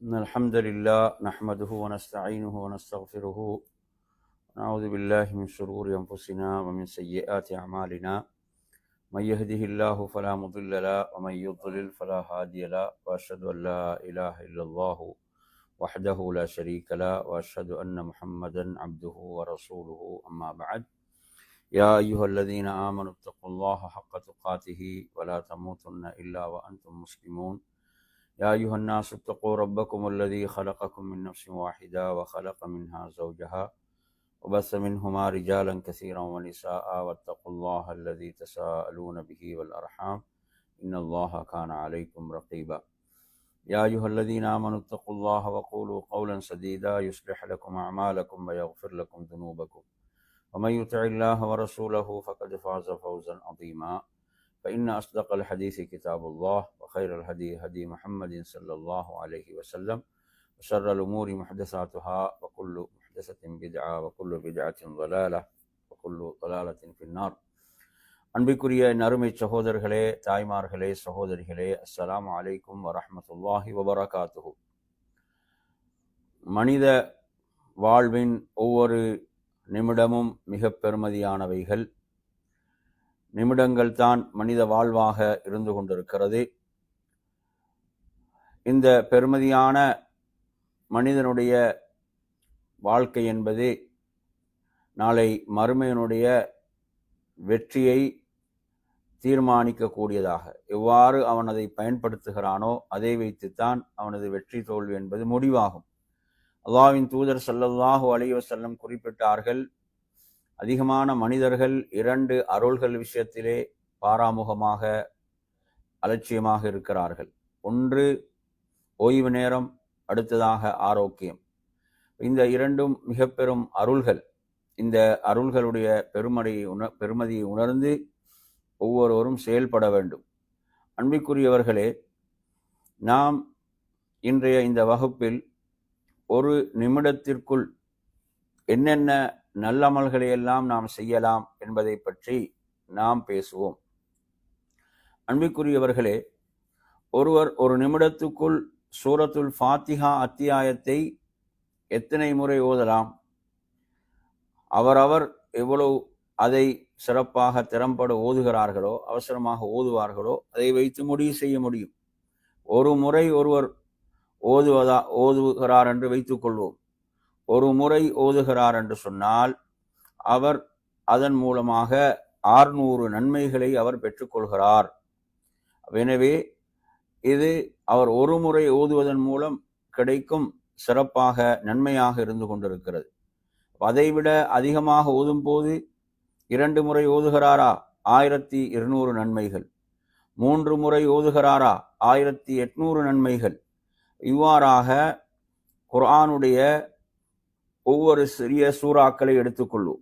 إن الحمد لله نحمده ونستعينه ونستغفره ونعوذ بالله من شرور أنفسنا ومن سيئات أعمالنا من يهده الله فلا مضل له ومن يضلل فلا هادي له وأشهد أن لا إله إلا الله وحده لا شريك له وأشهد أن محمدا عبده ورسوله أما بعد يا أيها الذين آمنوا اتقوا الله حق تقاته ولا تموتن إلا وأنتم مسلمون يا أيها الناس اتقوا ربكم الذي خلقكم من نفس واحدة وخلق منها زوجها وبث منهما رجالا كثيرا ونساء واتقوا الله الذي تساءلون به والأرحام إن الله كان عليكم رقيبا يا أيها الذين آمنوا اتقوا الله وقولوا قولا سديدا يصلح لكم أعمالكم ويغفر لكم ذنوبكم ومن يطع الله ورسوله فقد فاز فوزا عظيما فإن أصدق الحديث كتاب الله وخير الهدي هدي محمد صلى الله عليه وسلم وشر الأمور محدثاتها وكل محدثة بدعة وكل بدعة ضلالة وكل ضلالة في النار. அன்பிற்குரிய நறுமை சகோதரர்களே, தாய்மார்களே, சகோதரிகளே, அஸ்ஸலாமு அலைக்கும் வரஹ்மத்துல்லாஹி வபரகாத்துஹு. மனித வாழ்வின் ஒவ்வொரு நிமிடமும் மிக பெருமதியானவைகள். நிமிடங்கள் தான் மனித வாழ்வாக இருந்து கொண்டிருக்கிறது. இந்த பெருமதியான மனிதனுடைய வாழ்க்கை என்பது நாளை மறுமையினுடைய வெற்றியை தீர்மானிக்கக்கூடியதாக, எவ்வாறு அவன் அதை பயன்படுத்துகிறானோ அதை வைத்துத்தான் அவனது வெற்றி தோல்வி என்பது முடிவாகும். அல்லாஹ்வின் தூதர் ஸல்லல்லாஹு அலைஹி வஸல்லம் குறிப்பிட்டார்கள், அதிகமான மனிதர்கள் இரண்டு அருள்கள் விஷயத்திலே பாராமுகமாக அலட்சியமாக இருக்கிறார்கள். ஒன்று ஓய்வு நேரம், அடுத்ததாக ஆரோக்கியம். இந்த இரண்டும் மிக பெரும் அருள்கள். இந்த அருள்களுடைய பெருமதியை உணர்ந்து ஒவ்வொருவரும் செயல்பட வேண்டும். அன்பிற்குரியவர்களே, நாம் இன்றைய இந்த வகுப்பில் ஒரு நிமிடத்திற்குள் என்னென்ன நல்லமல்களை எல்லாம் நாம் செய்யலாம் என்பதை பற்றி நாம் பேசுவோம். அன்பிற்குரியவர்களே, ஒருவர் ஒரு நிமிடத்துக்குள் சூரத்துல் ஃபாத்திஹா அத்தியாயத்தை எத்தனை முறை ஓதலாம்? அவரவர் எவ்வளவு அதை சிறப்பாக திறம்பட ஓதுகிறார்களோ, அவசரமாக ஓதுவார்களோ, அதை வைத்து முடிவு செய்ய முடியும். ஒரு முறை ஒருவர் ஓதுகிறார் என்று வைத்துக் கொள்வோம். ஒரு முறை ஓதுகிறார் என்று சொன்னால் அவர் அதன் மூலமாக 600 நன்மைகளை அவர் பெற்றுக்கொள்கிறார். எனவே இது அவர் ஒரு முறை ஓதுவதன் மூலம் கிடைக்கும் சிறப்பாக நன்மையாக இருந்து கொண்டிருக்கிறது. அதைவிட அதிகமாக ஓதும் போது 2 முறை ஓதுகிறாரா, 1200 நன்மைகள். 3 முறை ஓதுகிறாரா, 1800 நன்மைகள். இவ்வாறாக குர்ஆனுடைய ஒவ்வொரு சிறிய சூறாக்களை எடுத்துக்கொள்வோம்.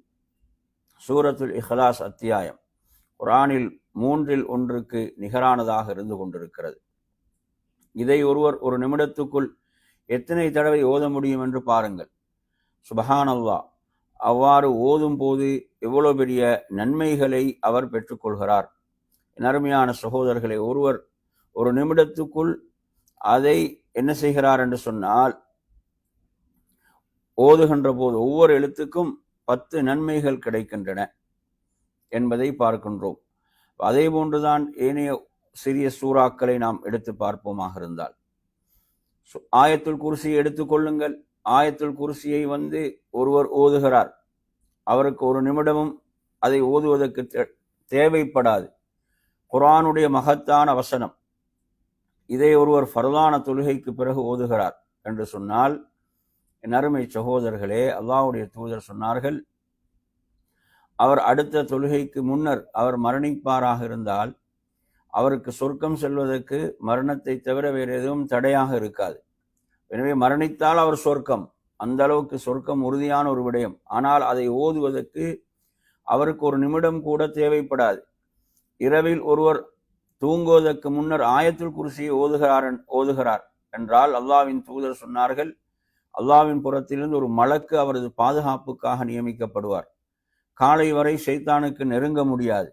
சூரத்துல் இஹ்லாஸ் அத்தியாயம் குர்ஆனில் 1/3 நிகரானதாக இருந்து கொண்டிருக்கிறது. இதை ஒருவர் ஒரு நிமிடத்துக்குள் எத்தனை தடவை ஓத முடியும் என்று பாருங்கள். சுபஹானல்லாஹ். அவ்வாறு ஓதும் போது எவ்வளவு பெரிய நன்மைகளை அவர் பெற்றுக்கொள்கிறார். அருமையான சகோதரர்களை, ஒருவர் ஒரு நிமிடத்துக்குள் அதை என்ன செய்கிறார் என்று சொன்னால், ஓதுகின்ற போது ஒவ்வொரு எழுத்துக்கும் 10 நன்மைகள் கிடைக்கின்றன என்பதை பார்க்கின்றோம். அதே போன்றுதான் ஏனைய சிறிய சூறாக்களை நாம் எடுத்து பார்ப்போமாக இருந்தால், ஆயத்துல் குர்சியை எடுத்துக்கொள்ளுங்கள். ஆயத்துல் குர்சியை ஒருவர் ஓதுகிறார், அவருக்கு ஒரு நிமிடமும் அதை ஓதுவதற்கு தேவைப்படாது. குர்ஆனுடைய மகத்தான வசனம். இதை ஒருவர் ஃபர்லான தொழுகைக்கு பிறகு ஓதுகிறார் என்று சொன்னால், என் அருமை சகோதரர்களே, அல்லாஹ்வுடைய தூதர் சொன்னார்கள், அவர் அடுத்த தொழுகைக்கு முன்னர் அவர் மரணிப்பாராக இருந்தால் அவருக்கு சொர்க்கம் செல்வதற்கு மரணத்தை தவிர வேறு எதுவும் தடையாக இருக்காது. எனவே மரணித்தால் அவர் சொர்க்கம், அந்த அளவுக்கு சொர்க்கம் உறுதியான ஒரு விடயம். ஆனால் அதை ஓதுவதற்கு அவருக்கு ஒரு நிமிடம் கூட தேவைப்படாது. இரவில் ஒருவர் தூங்குவதற்கு முன்னர் ஆயத்துல் குர்சியை ஓதுகிறார் என்றால் அல்லாஹ்வின் தூதர் சொன்னார்கள், அல்லாஹ்வின் புறத்திலிருந்து ஒரு மலக்கு அவரது பாதுகாப்புக்காக நியமிக்கப்படுவார். காலை வரை ஷைத்தானுக்கு நெருங்க முடியாது.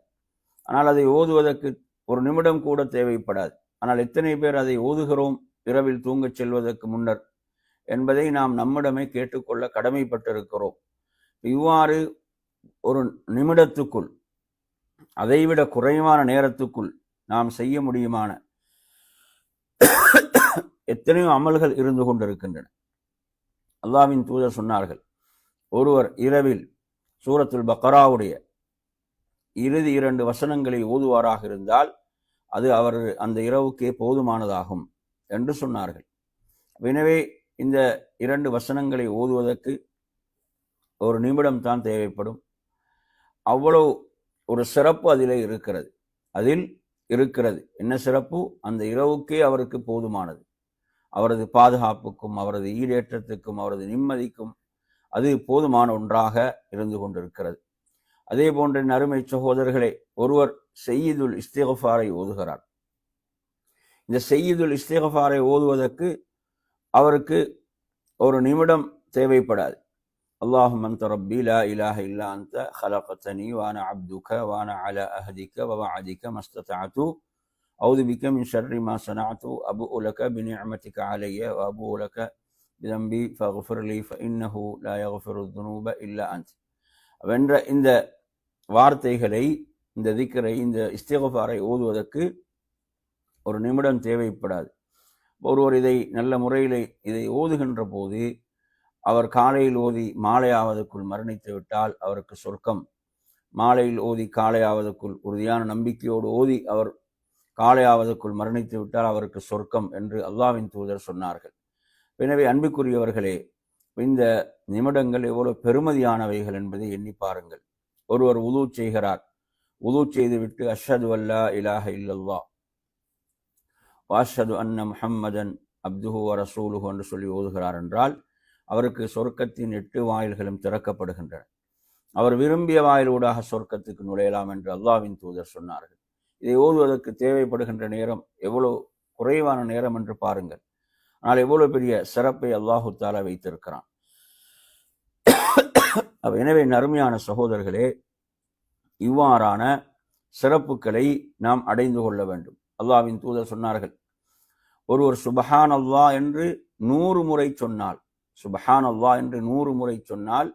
ஆனால் அதை ஓதுவதற்கு ஒரு நிமிடம் கூட தேவைப்படாது. ஆனால் எத்தனை பேர் அதை ஓதுகிறோம் இரவில் தூங்கச் செல்வதற்கு முன்னர் என்பதை நாம் நம்மிடமே கேட்டுக்கொள்ள கடமைப்பட்டிருக்கிறோம். இவ்வாறு ஒரு நிமிடத்துக்குள், அதைவிட குறைவான நேரத்துக்குள் நாம் செய்ய முடியுமான எத்தனையோ அமல்கள் இருந்து கொண்டிருக்கின்றன. அல்லாஹ்வின் தூதர் சொன்னார்கள், ஒருவர் இரவில் சூரத்துல் பக்ராவுடைய இறுதி 2 வசனங்களை ஓதுவாராக இருந்தால் அது அவர் அந்த இரவுக்கே போதுமானதாகும் என்று சொன்னார்கள். எனவே இந்த 2 வசனங்களை ஓதுவதற்கு ஒரு நிமிடம் தான் தேவைப்படும். அவ்வளவு ஒரு சிறப்பு அதில் இருக்கிறது. என்ன சிறப்பு? அந்த இரவுக்கே அவருக்கு போதுமானது. அவரது பாதுகாப்புக்கும், அவரது ஈடேற்றத்துக்கும், அவரது நிம்மதிக்கும் அது போதுமான ஒன்றாக இருந்து கொண்டிருக்கிறது. அதே போன்ற அருமை சகோதரர்களே, ஒருவர் செய்யிதுல் இஸ்திக்ஃபாரை ஓதுகிறார். இந்த செய்யிதுல் இஸ்திக்ஃபாரை ஓதுவதற்கு அவருக்கு ஒரு நிமிடம் தேவைப்படாது. அல்லாஹும்ம அன்த ரப்பி லா இலாஹ இல்லா அன்த ஹலக்தனி வான அப்துக வான அலா அஹதிக வவஅதிக மஸ்ததஅது அஊது பிக மின் ஷர்ரி மா ஸனஅது அபூஉ லக பிநிஅமதிக அலைய வ அபூஉ லக பிதம்பி ஃபக்ஃபிர் லி ஃபஇன்னஹு லா யக்ஃபிரு ذுனூப இல்லா அன்த் என்ற இந்த வார்த்தைகளை, இந்த திக்ரை, இந்த இஸ்திக்ஃபாரை ஓதுவதற்கு ஒரு நிமிடம் தேவைப்படாது. ஒருவர் இதை நல்ல முறையில் இதை ஓதுகின்ற போது அவர் காலையில் ஓதி மாலையாவதற்குள் மரணித்து விட்டால் அவருக்கு சொர்க்கம். மாலையில் ஓதி காலையாவதற்குள், உறுதியான நம்பிக்கையோடு ஓதி அவர் காலையாவதற்குள் மரணித்து விட்டால் அவருக்கு சொர்க்கம் என்று அல்லாஹ்வின் தூதர் சொன்னார்கள். எனவே அன்புக்குரியவர்களே, இந்த நிமிடங்கள் எவ்வளவு பெருமதியானவைகள் என்பதை எண்ணி பாருங்கள். ஒருவர் உது செய்கிறார். உது செய்துவிட்டு அஷ்ஹது அல்லா இலாஹ இல்லல்லாஹ் வ அஷ்ஹது அன்ன முஹம்மதன் அப்துஹு வ ரசூலுஹு என்று சொல்லி ஓதுகிறார் என்றால் அவருக்கு சொர்க்கத்தின் 8 வாயில்களும் திறக்கப்படுகின்றன. அவர் விரும்பிய வாயிலூடாக சொர்க்கத்துக்கு நுழையலாம் என்று அல்லாஹ்வின் தூதர் சொன்னார்கள். இதை ஓதுவதற்கு தேவைப்படுகின்ற நேரம் எவ்வளவு குறைவான நேரம் என்று பாருங்கள். ஆனால் எவ்வளவு பெரிய சிறப்பை அல்லாஹு தஆலா வைத்திருக்கிறான். எனவே அருமையான சகோதரர்களே, இவ்வாறான சிறப்புகளை நாம் அடைந்து கொள்ள வேண்டும். அல்லாஹ்வின் தூதர் சொன்னார்கள், ஒருவர் சுபஹான் அல்லாஹ் என்று 100 முறை சொன்னால், சுபஹான் அல்லாஹ் என்று 100 முறை சொன்னால்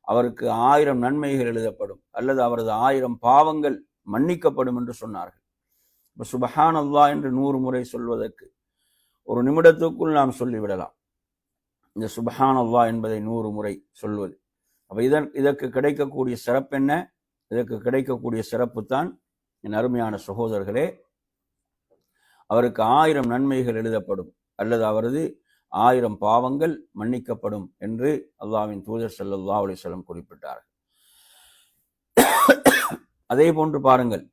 அவருக்கு 1000 நன்மைகள் எழுதப்படும், அல்லது அவரது 1000 பாவங்கள் மன்னிக்கப்படும் என்று சொன்னார்கள். இப்போ சுபஹான் அல்லாஹ் என்று 100 முறை சொல்வதற்கு ஒரு நிமிடத்துக்குள் நாம் சொல்லிவிடலாம். இந்த சுபஹான் அல்லாஹ் என்பதை 100 முறை சொல்வது. அப்போ இதற்கு கிடைக்கக்கூடிய சிறப்பு என்ன? இதற்கு கிடைக்கக்கூடிய சிறப்பு தான் என் அருமையான சகோதரர்களே, அவருக்கு 1000 நன்மைகள் எழுதப்படும், அல்லது அவரது 1000 பாவங்கள் மன்னிக்கப்படும் என்று அல்லாஹ்வின் தூதர் ஸல்லல்லாஹு அலைஹி வஸல்லம் குறிப்பிட்டார்கள். அதே போன்று பாருங்கள்,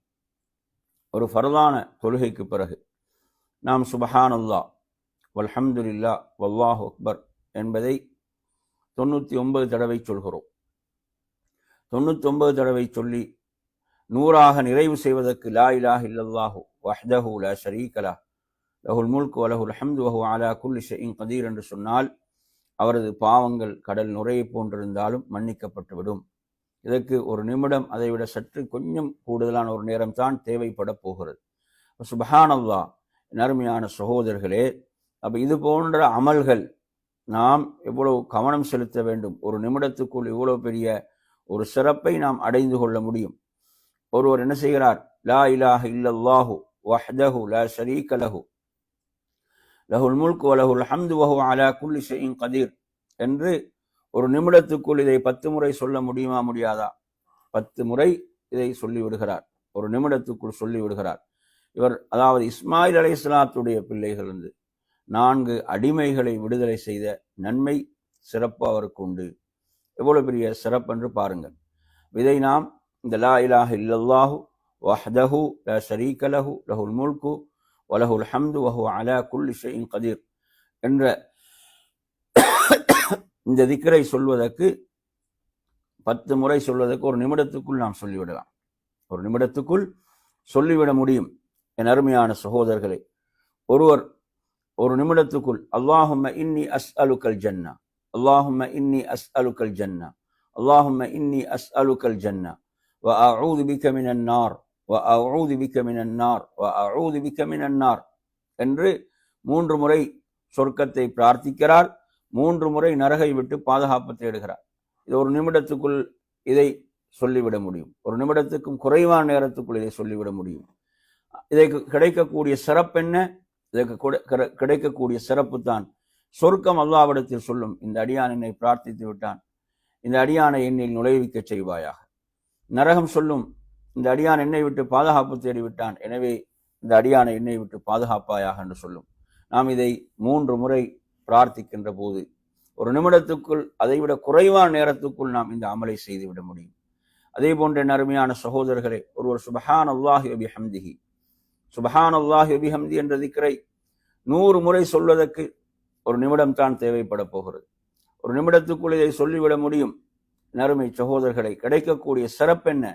ஒரு ஃபர்தான தொழுகைக்கு பிறகு நாம் சுபஹானல்லாஹ் வல்ஹம்துலில்லாஹ் வல்லாஹு அக்பர் என்பதை 99 தடவை சொல்கிறோம். 99 தடவை சொல்லி 100ஆக நிறைவு செய்வதற்கு லா இலாஹ இல்லல்லாஹு வஹ்தஹு லா ஷரீக லஹ் லஹுல் முல்கு வ லஹுல் ஹம்து வ ஹுவ அலா குல்லி ஷைஇன் கதீர் என்று சொன்னால் அவரது பாவங்கள் கடல் நுரையை போன்றிருந்தாலும் மன்னிக்கப்பட்டுவிடும். இதற்கு ஒரு நிமிடம், அதைவிட சற்று கொஞ்சம் கூடுதலான ஒரு நேரம் தான் தேவைப்பட போகிறது. சுப்ஹானல்லாஹ். அருமையான சகோதரர்களே, அப்போ இது போன்ற அமல்கள் நாம் எவ்வளவு கவனம் செலுத்த வேண்டும். ஒரு நிமிடத்துக்குள் இவ்வளவு பெரிய ஒரு சிறப்பை நாம் அடைந்து கொள்ள முடியும். ஒருவர் என்ன செய்கிறார்? லா இலாஹ இல்லல்லாஹு வஹ்தஹு லா ஷரீக லஹு லஹுல் முல்கு வ லஹுல் ஹம்து வ ஹுவ அலா குல்லி ஷைஇன் கதீர் என்று ஒரு நிமிடத்துக்குள் இதை 10 முறை சொல்ல முடியுமா, முடியாதா? 10 முறை இதை சொல்லிவிடுகிறார், ஒரு நிமிடத்துக்குள் சொல்லிவிடுகிறார். இவர், அதாவது இஸ்மாயில் அலைஹிஸ்ஸலாத்துடைய பிள்ளைகள் 4 அடிமைகளை விடுதலை செய்த நன்மை சிறப்பு அவருக்கு உண்டு. எவ்வளவு பெரிய சிறப்பு என்று பாருங்கள். இதை நாம் இந்த லா இலாஹ இல்லல்லாஹு வஹ்தஹு லா ஷரீக லஹு லஹுல் முல்கு வ லஹுல் ஹம்து வ ஹுவ அலா குல்லி ஷைஇன் கதீர் என்ற இந்த திக்ரை சொல்வதற்கு 10 முறை சொல்வதற்கு ஒரு நிமிடத்துக்குள் நாம் சொல்லிவிடலாம். ஒரு நிமிடத்துக்குள் சொல்லிவிட முடியும். என் அருமையான சகோதரர்களே, ஒருவர் ஒரு நிமிடத்துக்குள் அல்லாஹும்ம இன்னி அஸ்அலுக்கல் ஜன்னா, அல்லாஹும்ம இன்னி அஸ்அலுக்கல் ஜன்னா, அல்லாஹும்ம இன்னி அஸ்அலுக்கல் ஜன்னா வ அஊது பிக மினன் நார் வ அஊது பிக மினன் நார் வ அஊது பிக மினன் நார் என்று 3 முறை சொர்க்கத்தை பிரார்த்திக்கிறார், 3 முறை நரகை விட்டு பாதுகாப்பு தேடுகிறார். இது ஒரு நிமிடத்துக்குள் இதை சொல்லிவிட முடியும், ஒரு நிமிடத்துக்கும் குறைவான நேரத்துக்குள் இதை சொல்லிவிட முடியும். இதற்கு கிடைக்கக்கூடிய சிறப்பு என்ன? இதற்கு கிடைக்கக்கூடிய சிறப்பு தான் சொர்க்கம் அல்லாஹ்விடத்தில் சொல்லும், இந்த அடியான் என்னை பிரார்த்தித்து விட்டான், இந்த அடியானை என்னில் நுழைவிக்க செய்வாயாக. நரகம் சொல்லும், இந்த அடியான் என்னை விட்டு பாதுகாப்பு தேடிவிட்டான், எனவே இந்த அடியானை என்னை விட்டு பாதுகாப்பாயாக என்று சொல்லும். நாம் இதை 3 முறை பிரார்த்திக்கின்ற போது ஒரு நிமிடத்துக்குள், அதைவிட குறைவான நேரத்துக்குள் நாம் இந்த அமலை செய்துவிட முடியும். அதே போன்ற அருமையான சகோதரர்களே, ஒருவர் சுப்ஹானல்லாஹி வ பிஹம்திஹி, சுப்ஹானல்லாஹி வ பிஹம்தி என்ற திக்ரை 100 முறை சொல்வதற்கு ஒரு நிமிடம் தான் தேவைப்பட போகிறது. ஒரு நிமிடத்துக்குள் இதை சொல்லிவிட முடியும். நறுமை சகோதரர்களை, கிடைக்கக்கூடிய சிறப்பு என்ன?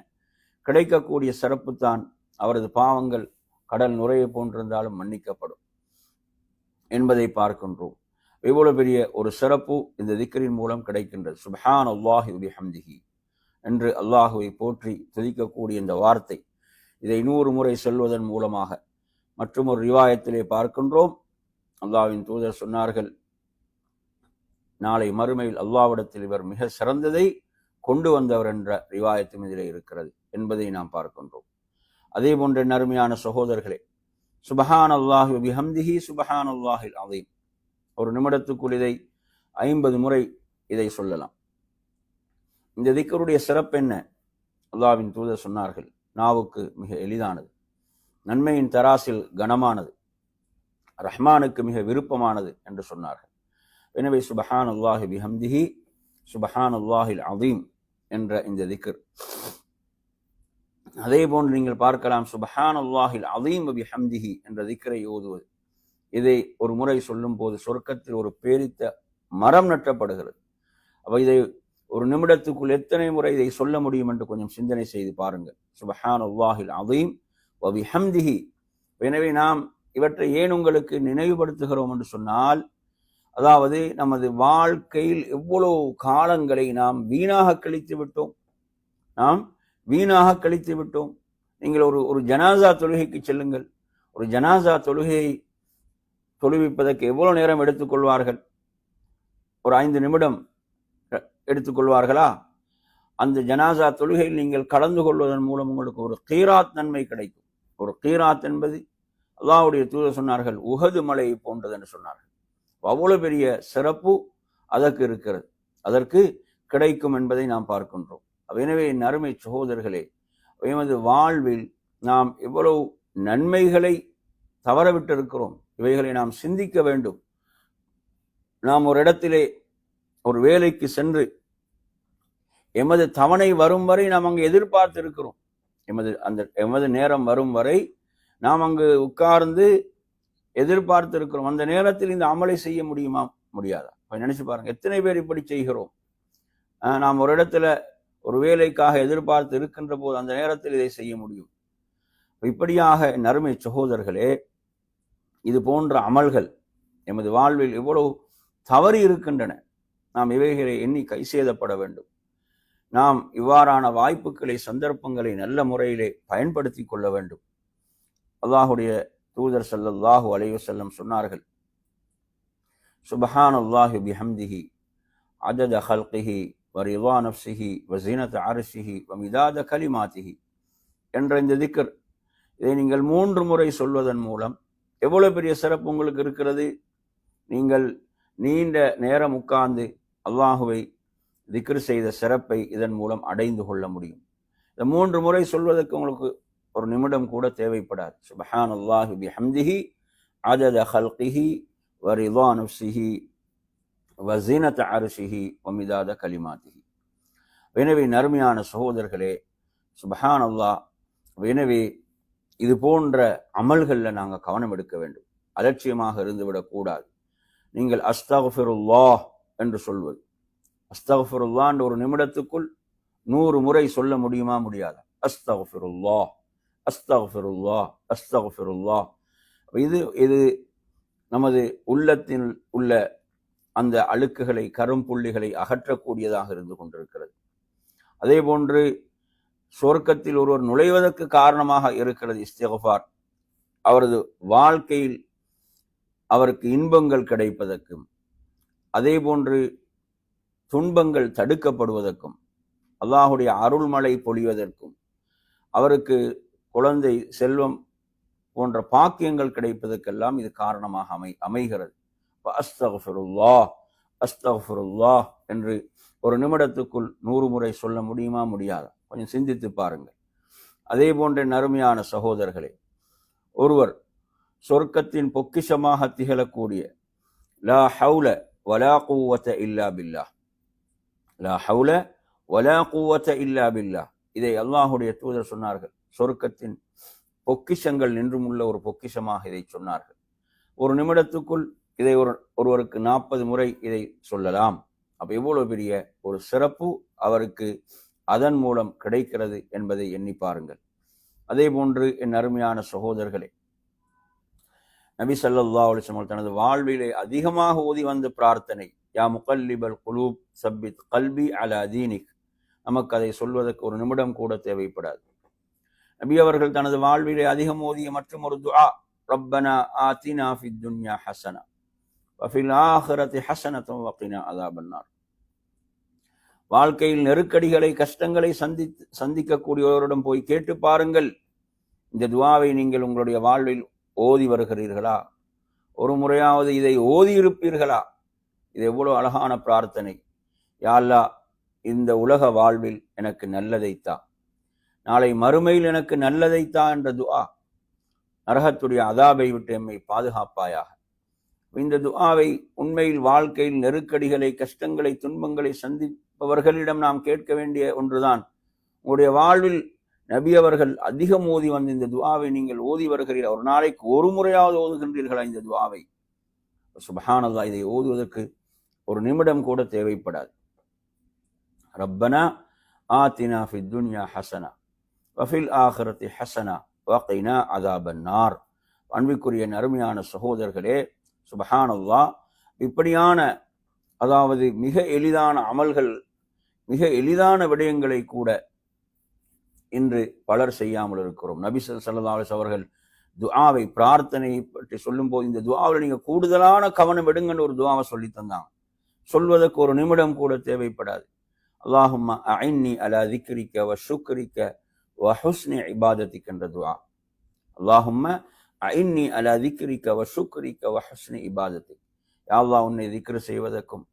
கிடைக்கக்கூடிய சிறப்பு தான் அவரது பாவங்கள் கடல் நுரையை போன்றிருந்தாலும் மன்னிக்கப்படும் என்பதை பார்க்கின்றோம். இவ்வளவு பெரிய ஒரு சிறப்பு இந்த திக்ரின் மூலம் கிடைக்கின்றது. சுப்ஹானல்லாஹி வ பிஹம்திஹி என்று அல்லாஹுவை போற்றி துதிக்கக்கூடிய இந்த வார்த்தை, இதை 100 முறை சொல்வதன் மூலமாக மற்றும் ஒரு ரிவாயத்திலே பார்க்கின்றோம், அல்லாஹ்வின் தூதர் சொன்னார்கள், நாளை மறுமையில் அல்லாஹ்விடத்தில் இவர் மிக சிறந்ததை கொண்டு வந்தவர் என்ற ரிவாயத்தும் இதிலே இருக்கிறது என்பதை நாம் பார்க்கின்றோம். அதே போன்ற நறுமையான சகோதரர்களே, சுப்ஹானல்லாஹி வ பிஹம்திஹி சுப்ஹானல்லாஹில் அஸீம், ஒரு நிமிடத்துக்குள் இதை 50 முறை இதை சொல்லலாம். இந்த திக்ருடைய சிறப்பு என்ன? அல்லாஹ்வின் தூதர் சொன்னார்கள், நாவுக்கு மிக எளிதானது, நன்மையின் தராசில் கனமானது, ரஹ்மானுக்கு மிக விருப்பமானது என்று சொன்னார்கள். எனவே சுப்ஹானல்லாஹி பிஹம்திஹி சுப்ஹானல்லாஹில் அஸீம் என்ற இந்த திக்ர். அதே போன்று நீங்கள் பார்க்கலாம், சுப்ஹானல்லாஹில் அஸீம் வ பிஹம்திஹி என்ற திக்ரை ஓதுவது, இதை ஒரு முறை சொல்லும் போது சொர்க்கத்தில் ஒரு பேரித்த மரம் நட்டப்படுகிறது. அப்ப இதை ஒரு நிமிடத்துக்குள் எத்தனை முறை இதை சொல்ல முடியும் என்று கொஞ்சம் சிந்தனை செய்து பாருங்கள். சுப்ஹானல்லாஹில் அஸீம் வ பிஹம்திஹி. எனவே நாம் இவற்றை ஏன் உங்களுக்கு நினைவுபடுத்துகிறோம் என்று சொன்னால், அதாவது நமது வாழ்க்கையில் எவ்வளவு காலங்களை நாம் வீணாக கழித்து விட்டோம். நீங்கள் ஒரு ஜனாசா தொழுகைக்கு செல்லுங்கள். ஒரு ஜனாசா தொழுகையை தொழுவிப்பதற்கு எவ்வளவு நேரம் எடுத்துக்கொள்வார்கள்? ஒரு 5 நிமிடம் எடுத்துக்கொள்வார்களா? அந்த ஜனாசா தொழுகையில் நீங்கள் கலந்து கொள்வதன் மூலம் உங்களுக்கு ஒரு கீராத் நன்மை கிடைக்கும். ஒரு கீராத் என்பது அல்லாஹ்வுடைய தூதர் சொன்னார்கள், உஹது மலையை போன்றது என்று சொன்னார்கள். அவ்வளவு பெரிய சிறப்பு அதற்கு இருக்கிறது, அதற்கு கிடைக்கும் என்பதை நாம் பார்க்கின்றோம். எனவே என் அருமை சகோதரர்களே, எமது வாழ்வில் நாம் எவ்வளவு நன்மைகளை தவறவிட்டிருக்கிறோம், இவைகளை நாம் சிந்திக்க வேண்டும். நாம் ஒரு இடத்திலே ஒரு வேலைக்கு சென்று எமது தவணை வரும் வரை நாம் அங்கு எதிர்பார்த்து இருக்கிறோம். எமது நேரம் வரும் வரை நாம் அங்கு உட்கார்ந்து எதிர்பார்த்து இருக்கிறோம். அந்த நேரத்தில் இந்த அமலை செய்ய முடியுமா? முடியாதா? நினைச்சு பாருங்க, எத்தனை பேர் இப்படி செய்கிறோம். நாம் ஒரு இடத்துல ஒரு வேலைக்காக எதிர்பார்த்து இருக்கின்ற போது அந்த நேரத்தில் இதை செய்ய முடியும். இப்படியாக நறுமை சகோதரர்களே, இது போன்ற அமல்கள் எமது வாழ்வில் எவ்வளவு தவறி இருக்கின்றன. நாம் இவைகளை எண்ணி கை சேதப்பட வேண்டும். நாம் இவ்வாறான வாய்ப்புகளை, சந்தர்ப்பங்களை நல்ல முறையிலே பயன்படுத்தி கொள்ள வேண்டும். அல்லாஹுடைய தூதர் ஸல்லல்லாஹு அலைஹி வஸல்லம் சொன்னார்கள், சுப்ஹானல்லாஹி பிஹம்திஹி அதத ஹல்கிஹி வ ரிதா நஃப்ஸிஹி வ ஸீனத அர்ஷிஹி வ மிதாத கலிமாத்திஹி என்ற இந்த திக்ர், இதை நீங்கள் 3 முறை சொல்வதன் மூலம் எவ்வளவு பெரிய சிறப்பு உங்களுக்கு இருக்கிறது. நீங்கள் நீண்ட நேரம் உட்கார்ந்து அல்லாஹுவை திக்ர் செய்த சிறப்பை இதன் மூலம் அடைந்து கொள்ள முடியும். இந்த 3 முறை சொல்வதற்கு உங்களுக்கு ஒரு நிமிடம் கூட தேவைப்படாது. சுப்ஹானல்லாஹி பிஹம்திஹி அதத ஹல்கிஹி வ ரிதா நஃப்ஸிஹி வ ஸீனத அர்ஷிஹி வ மிதாத கலிமாத்திஹி. எனவே நறுமையான சகோதரர்களே, சுப்ஹானல்லாஹ். எனவே இது போன்ற அமல்களில் நாங்கள் கவனம் எடுக்க வேண்டும், அலட்சியமாக இருந்துவிடக்கூடாது. நீங்கள் அஸ்தக்ஃபிருல்லாஹ் என்று சொல்வது, அஸ்தக்ஃபிருல்லாஹ் என்ற ஒரு நிமிடத்துக்குள் 100 முறை சொல்ல முடியுமா? முடியாது. அஸ்தக்ஃபிருல்லாஹ் அஸ்தக்ஃபிருல்லாஹ் அஸ்தக்ஃபிருல்லாஹ். இது நமது உள்ளத்தில் உள்ள அந்த அழுக்குகளை, கரும்புள்ளிகளை அகற்றக்கூடியதாக இருந்து கொண்டிருக்கிறது. அதே போன்று சொர்க்கத்தில் ஒருவர் நுழைவதற்கு காரணமாக இருக்கிறது இஸ்திக்ஃபார். அவரது வாழ்க்கையில் அவருக்கு இன்பங்கள் கிடைப்பதற்கும், அதே போன்று துன்பங்கள் தடுக்கப்படுவதற்கும், அல்லாஹுடைய அருள்மழை பொழிவதற்கும், அவருக்கு குழந்தை செல்வம் போன்ற பாக்கியங்கள் கிடைப்பதற்கெல்லாம் இது காரணமாக அமைகிறது. அஸ்தக்ஃபிருல்லாஹ் அஸ்தக்ஃபிருல்லாஹ் என்று ஒரு நிமிடத்துக்குள் 100 முறை சொல்ல முடியுமா? முடியாதா? கொஞ்சம் சிந்தித்து பாருங்கள். அதே போன்ற நறுமையான சகோதரர்களே, ஒருவர் சொர்க்கத்தின் பொக்கிஷமாக திகழக்கூடிய லா ஹவுல வலா குவத்த இல்லா பில்லாஹ், லா ஹவுல வலா குவத்த இல்லா பில்லாஹ், இதை அல்லாஹுடைய தூதர் சொன்னார்கள். சொர்க்கத்தின் பொக்கிஷங்கள் நின்றும் உள்ள ஒரு பொக்கிஷமாக இதை சொன்னார்கள். ஒரு நிமிடத்துக்குள் இதை ஒருவருக்கு 40 முறை இதை சொல்லலாம். அப்ப எவ்வளவு பெரிய ஒரு சிறப்பு அவருக்கு அதன் மூலம் கிடைக்கிறது என்பதை எண்ணி பாருங்கள். அதே போன்று என் அருமையான சகோதரர்களே, நபி ஸல்லல்லாஹு அலைஹி வஸல்லம் தனது வாழ்விலே அதிகமாக ஓதி வந்த பிரார்த்தனை யா முகல்லிபல் குலூப் சப்பித் கல்பி அலா தீனிக். நமக்கு அதை சொல்வதற்கு ஒரு நிமிடம் கூட தேவைப்படாது. நபி அவர்கள் தனது வாழ்விலே அதிகம் ஓதிய மற்றும் ஒரு துஆ ரப்பனா ஆத்தினா ஃபித் துன்யா ஹஸனா வஃபில் ஆஹிரத்தி ஹஸனத்தும் வகினா அஸாபன்னார். வாழ்க்கையில் நெருக்கடிகளை கஷ்டங்களை சந்திக்கக்கூடியவரிடம் போய் கேட்டு பாருங்கள், இந்த துஆவை நீங்கள் உங்களுடைய வாழ்வில் ஓதி வருகிறீர்களா? ஒரு முறையாவது இதை ஓதி இருப்பீர்களா? இது எவ்வளவு அழகான பிரார்த்தனை. யா அல்லாஹ், இந்த உலக வாழ்வில் எனக்கு நல்லதைத்தா, நாளை மறுமையில் எனக்கு நல்லதைத்தா என்ற துஆ. நரகத்துடைய அதாபை விட்டு எம்மை பாதுகாப்பாயாக. இந்த துஆவை உண்மையில் வாழ்க்கையில் நெருக்கடிகளை கஷ்டங்களை துன்பங்களை சந்திப்பவர்களிடம் நாம் கேட்க வேண்டிய ஒன்றுதான். உங்களுடைய வாழ்வில் நபி அவர்கள் அதிகம் ஓதி வந்த இந்த துஆவை நீங்கள் ஓதி வருகிறீர்கள். ஒரு நாளைக்கு ஒரு முறையாவது ஓதுகின்றீர்களா இந்த துஆவை? சுப்ஹானல்லாஹ், இதை ஓதுவதற்கு ஒரு நிமிடம் கூட தேவைப்படாது. ரப்பனா ஆத்தினா ஃபித் துன்யா ஹஸனா வஃபில் ஆஹிரத்தி ஹஸனா வகினா அஸாபன்னார். அன்பிற்குரிய அருமையான சகோதரர்களே, சுப்ஹானல்லாஹ், இப்படியான அதாவது மிக எளிதான அமல்கள், மிக எளிதான விடயங்களை கூட இன்று பலர் செய்யாமல் இருக்கிறோம். நபி ஸல்லல்லாஹு அலைஹி அவர்கள் துஆவை பிரார்த்தனையை பற்றி சொல்லும் போது இந்த துஆவில் நீங்க கூடுதலான கவனம் எடுங்கன்னு ஒரு துஆவை சொல்லி தந்தாங்க. சொல்வதற்கு ஒரு நிமிடம் கூட தேவைப்படாது. அல்லாஹும்ம அஇன்னி அலா திக்ரிக வ ஷுக்ரிக வ ஹுஸ்னி இபாதத்திக் என்ற துஆ. அல்லாஹும்ம அஇன்னி அலா திக்ரிக வ ஷுக்ரிக வ ஹுஸ்னி இபாதத்திக். யா அல்லாஹ், உன்னை திக்ர் செய்வதற்கும்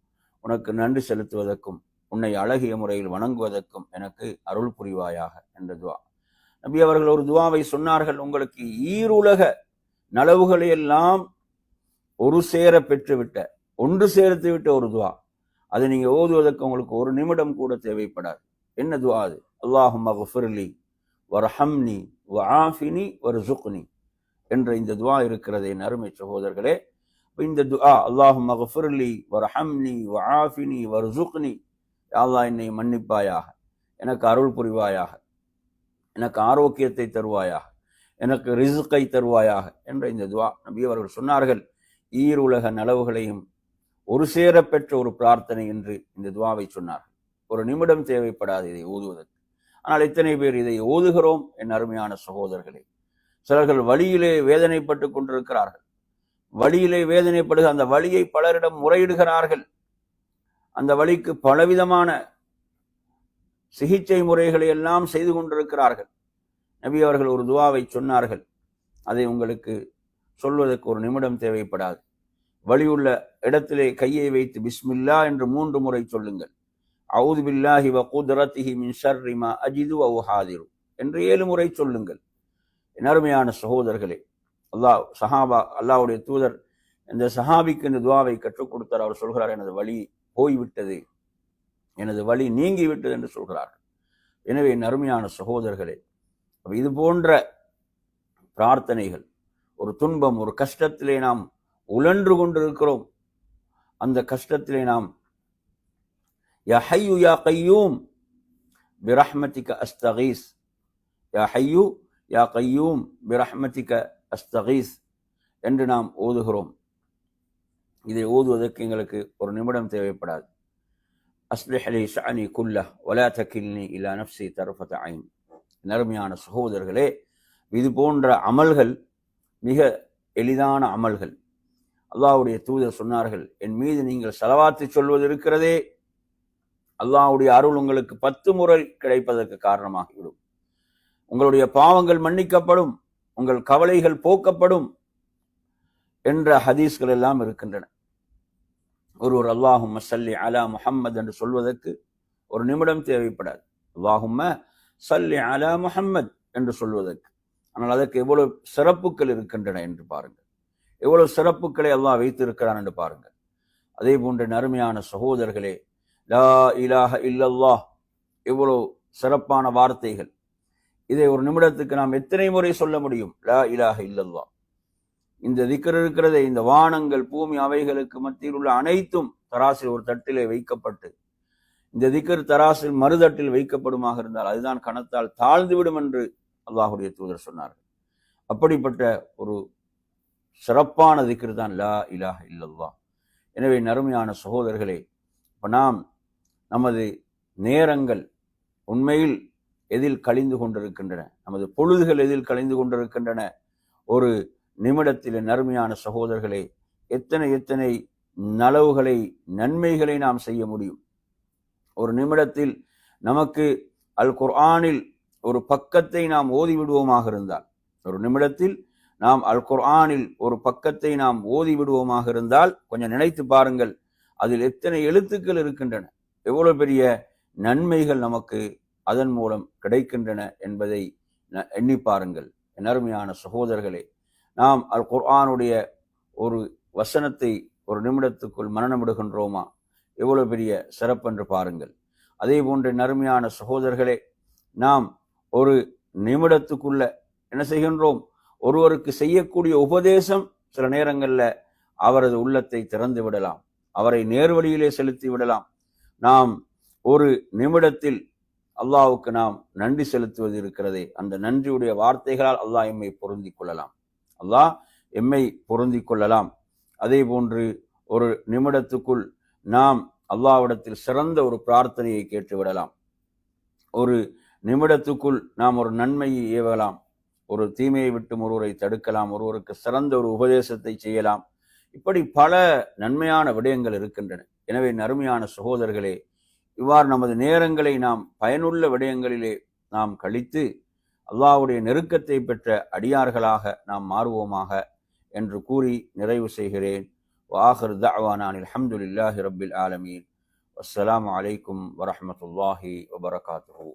உனக்கு நன்றி செலுத்துவதற்கும் உன்னை அழகிய முறையில் வணங்குவதற்கும் எனக்கு அருள் புரிவாயாக என்ற துஆ. நபி அவர்கள் ஒரு துஆவை சொன்னார்கள், உங்களுக்கு ஈருலக நலவுகளை எல்லாம் ஒரு சேர பெற்றுவிட்ட, ஒன்று சேர்த்து விட்ட ஒரு துஆ. அதை நீங்க ஓதுவதற்கு உங்களுக்கு ஒரு நிமிடம் கூட தேவைப்படாது. என்ன துஆ அது? அல்லாஹும்ம குஃபிர்லி வர்ஹம்னி வஆஃபினி வர்ஸுக்னி என்ற இந்த துஆ இருக்கிறது. என் அருமை சகோதரர்களே, இந்த துஆ அல்லாஹும்ம குஃபிர்லி வர்ஹம்னி வஆஃபினி வர்ஸுக்னி, யா அல்லாஹ் என்னை மன்னிப்பாயாக, எனக்கு அருள் புரிவாயாக, எனக்கு ஆரோக்கியத்தை தருவாயாக, எனக்கு ரிஸ்கை தருவாயாக என்ற இந்த துஆ. நபி அவர்கள் சொன்னார்கள், ஈருலக நலவுகளையும் ஒரு சேர பெற்ற ஒரு பிரார்த்தனை என்று இந்த துஆவை சொன்னார்கள். ஒரு நிமிடம் தேவைப்படாது இதை ஓதுவதற்கு. ஆனால் எத்தனை பேர் இதை ஓதுகிறோம்? என் அருமையான சகோதரர்களே, சிலர்கள் வலியிலே வேதனைப்பட்டு கொண்டிருக்கிறார்கள். வலியிலே வேதனைப்படுகிற அந்த வலியை பலரிடம் முறையிடுகிறார்கள். அந்த வலிக்கு பலவிதமான சிகிச்சை முறைகளை எல்லாம் செய்து கொண்டிருக்கிறார்கள். நபி அவர்கள் ஒரு துஆவை சொன்னார்கள். அதை உங்களுக்கு சொல்வதற்கு ஒரு நிமிடம் தேவைப்படாது. வலியுள்ள இடத்திலே கையை வைத்து பிஸ்மில்லா என்று 3 முறை சொல்லுங்கள். அஊது பில்லாஹி வ குத்ரத்திஹி மின் ஷர்ரி மா அஜிது வ உஹாதிரு என்று 7 முறை சொல்லுங்கள். என் அருமையான சகோதரர்களே, அல்லாஹ்வுடைய தூதர் இந்த சஹாபிக்கு இந்த துஆவை கற்றுக் கொடுத்தார். அவர் சொல்கிறார், எனது வலி போய்விட்டது, எனது வலி நீங்கிவிட்டது என்று சொல்கிறார்கள். எனவே என் அருமையான சகோதரர்களே, இது போன்ற பிரார்த்தனைகள், ஒரு துன்பம் ஒரு கஷ்டத்திலே நாம் உழன்று கொண்டிருக்கிறோம், அந்த கஷ்டத்திலே நாம் யா ஹய்யு யா கய்யூம் பிரஹ்மதிக அஸ்தகீஸ், யா ஹய்யு யா கய்யூம் பிரஹ்மதிக அஸ்தகீஸ் என்று நாம் ஓதுகிறோம். இதை ஓதுவதற்கு எங்களுக்கு ஒரு நிமிடம் தேவைப்படாது. அஸ்லிஹ் லி ஷஅனி குல்லஹ் வலா தகில்னி இலா நஃப்ஸி தர்ஃபத ஐன். நறுமையான சகோதரர்களே, இது போன்ற அமல்கள் மிக எளிதான அமல்கள். அல்லாஹ்வுடைய தூதர் சொன்னார்கள், என் மீது நீங்கள் ஸலவாத்து சொல்வது இருக்கிறதே, அல்லாஹ்வுடைய அருள் உங்களுக்கு 10 முறை கிடைப்பதற்கு காரணமாகிவிடும். உங்களுடைய பாவங்கள் மன்னிக்கப்படும், உங்கள் கவலைகள் போக்கப்படும் என்ற ஹதீஸ்கள் எல்லாம் இருக்கின்றன. ஒருவர் அல்லாஹும்ம ஸல்லி அலா முஹம்மது என்று சொல்வதற்கு ஒரு நிமிடம் தேவைப்படாது. அல்லாஹும்ம ஸல்லி அலா முஹம்மது என்று சொல்வதற்கு. ஆனால் அதற்கு எவ்வளவு சிறப்புகள் இருக்கின்றன என்று பாருங்கள். எவ்வளவு சிறப்புகளை அல்லாஹ் வைத்திருக்கிறான் என்று பாருங்கள். அதே போன்ற நறுமையான சகோதரர்களே, லா இலாஹ இல்லல்லாஹ் எவ்வளவு சிறப்பான வார்த்தைகள். இதை ஒரு நிமிடத்துக்கு நாம் எத்தனை முறை சொல்ல முடியும்? லா இலாஹ இல்லல்லாஹ். இந்த திக்ர் இருக்கிறதே, இந்த வானங்கள் பூமி அவைகளுக்கு மத்தியில் உள்ள அனைத்தும் தராசில் ஒரு தட்டிலே வைக்கப்பட்டு, இந்த திக்ர் தராசில் மறுதட்டில் வைக்கப்படுமாக இருந்தால் அதுதான் கணத்தால் தாழ்ந்துவிடும் என்று அல்லாஹ்வுடைய தூதர் சொன்னார்கள். அப்படிப்பட்ட ஒரு சிறப்பான திக்ர் தான் லா இலாஹ இல்லல்லாஹ். எனவே நறுமையான சகோதரர்களே, இப்ப நாம் நமது நேரங்கள் உண்மையில் எதில் கழிந்து கொண்டிருக்கின்றன, நமது பொழுதுகள் எதில் கழிந்து கொண்டிருக்கின்றன? ஒரு நிமிடத்தில் நறுமையான சகோதரர்களே, எத்தனை எத்தனை நலவுகளை நன்மைகளை நாம் செய்ய முடியும். ஒரு நிமிடத்தில் நமக்கு அல் குர்ஆனில் ஒரு பக்கத்தை நாம் ஓதிவிடுவோமாக இருந்தால், ஒரு நிமிடத்தில் நாம் அல் குர்ஆனில் ஒரு பக்கத்தை நாம் ஓதிவிடுவோமாக இருந்தால், கொஞ்சம் நினைத்து பாருங்கள், அதில் எத்தனை எழுத்துக்கள் இருக்கின்றன, எவ்வளவு பெரிய நன்மைகள் நமக்கு அதன் மூலம் கிடைக்கின்றன என்பதை எண்ணி பாருங்கள். அருமையான சகோதரர்களே, நாம் அல் குர்ஆனுடைய ஒரு வசனத்தை ஒரு நிமிடத்துக்குள் மனனமிடுகின்றோமா? எவ்வளவு பெரிய சிறப்பென்று பாருங்கள். அதே போன்ற நறுமையான சகோதரர்களே, நாம் ஒரு நிமிடத்துக்குள்ள என்ன செய்கின்றோம்? ஒருவருக்கு செய்யக்கூடிய உபதேசம் சில நேரங்களில் அவரது உள்ளத்தை திறந்து விடலாம், அவரை நேர்வழியிலே செலுத்தி விடலாம். நாம் ஒரு நிமிடத்தில் அல்லாஹ்வுக்கு நாம் நன்றி செலுத்துவது இருக்கிறதே, அந்த நன்றியுடைய வார்த்தைகளால் அல்லாஹ் எம்மை பொருந்திக் கொள்ளலாம், அல்லாஹ் எம்மை பொருந்திக் கொள்ளலாம். அதே போன்று ஒரு நிமிடத்துக்குள் நாம் அல்லாஹ்விடத்தில் சிறந்த ஒரு பிரார்த்தனையை கேட்டு விடலாம். ஒரு நிமிடத்துக்குள் நாம் ஒரு நன்மையை ஏவலாம், ஒரு தீமையை விட்டு ஒருவரை தடுக்கலாம், ஒருவருக்கு சிறந்த ஒரு உபதேசத்தை செய்யலாம். இப்படி பல நன்மையான விடயங்கள் இருக்கின்றன. எனவே நறுமையான சகோதரர்களே, இவ்வாறு நமது நேரங்களை நாம் பயனுள்ள விடயங்களிலே நாம் கழித்து அல்லாஹ்வுடைய நெருக்கத்தை பெற்ற அடியார்களாக நாம் மாறுவோமாக என்று கூறி நிறைவு செய்கிறேன். வஆகிரு தஅவானா அல்ஹம்துலில்லாஹி ரப்பில் ஆலமீன். வஸ்ஸலாமு அலைக்கும் வரஹ்மத்துல்லாஹி வபரகாத்துஹு.